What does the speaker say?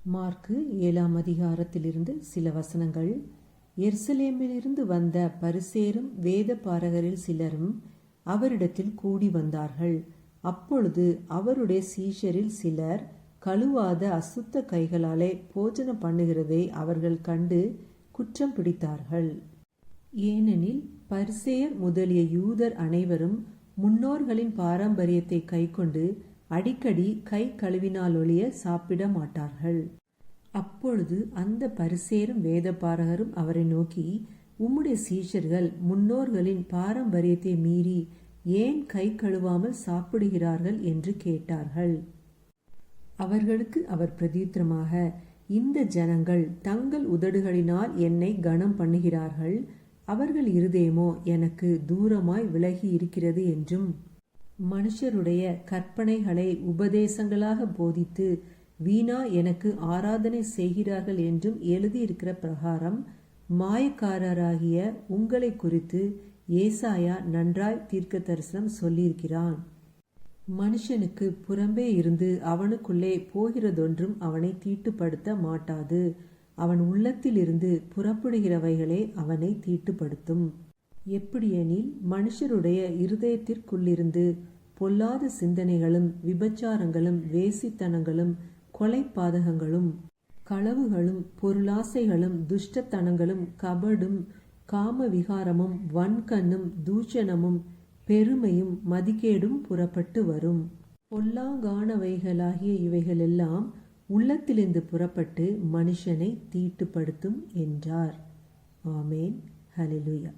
Mark 7ஆம் அதிகாரத்திலிருந்து சில வசனங்கள். எருசலேமிலிருந்து வந்த பரிசேரும் வேத பாரகரில் சிலரும் அவரிடத்தில் கூடி வந்தார்கள். அப்பொழுது அவருடைய சீஷரில் சிலர் கழுவாத அசுத்த கைகளாலே போஜனம் பண்ணுகிறதை அவர்கள் கண்டு குற்றம் பிடித்தார்கள். ஏனெனில் பரிசேயர் முதலிய யூதர் அனைவரும் முன்னோர்களின் பாரம்பரியத்தை கைக்கொண்டு அடிக்கடி கை கழுவினாலொழிய சாப்பிட மாட்டார்கள். அப்பொழுது அந்த பரிசேரும் வேதபாரகரும் அவரை நோக்கி, உம்முடைய சீஷர்கள் முன்னோர்களின் பாரம்பரியத்தை மீறி ஏன் கை கழுவாமல் சாப்பிடுகிறார்கள் என்று கேட்டார்கள். அவர்களுக்கு அவர் பிரதியுத்தரமாக, இந்த ஜனங்கள் தங்கள் உதடுகளினால் என்னை கனம் பண்ணுகிறார்கள், அவர்கள் இருதயமோ எனக்கு தூரமாய் விலகி இருக்கிறது என்றும், மனுஷருடைய கற்பனைகளை உபதேசங்களாக போதித்து வீணா எனக்கு ஆராதனை செய்கிறார்கள் என்றும் எழுதியிருக்கிற பிரகாரம் மாயக்காரராகிய உங்களை குறித்து ஏசாயா நன்றாய் தீர்க்க தரிசனம் சொல்லியிருக்கிறான். மனுஷனுக்கு புறம்பே இருந்து அவனுக்குள்ளே போகிறதொன்றும் அவனை தீட்டுப்படுத்த மாட்டாது. அவன் உள்ளத்திலிருந்து புறப்படுகிறவைகளே அவனை தீட்டுப்படுத்தும். எப்படியெனில் மனுஷருடைய இருதயத்திற்குள்ளிருந்து பொல்லாத சிந்தனைகளும் விபச்சாரங்களும் வேசித்தனங்களும் கொலைபாதகங்களும் களவுகளும் பொருளாசைகளும் துஷ்டத்தனங்களும் கபடும் காமவிகாரமும் வன்கண்ணும் தூஷணமும் பெருமையும் மதிகேடும் புறப்பட்டு வரும். பொல்லாங்கானவைகளாகிய இவைகளெல்லாம் உள்ளத்திலிருந்து புறப்பட்டு மனுஷனை தீட்டுப்படுத்தும் என்றார். ஆமேன். ஹல்லேலூயா.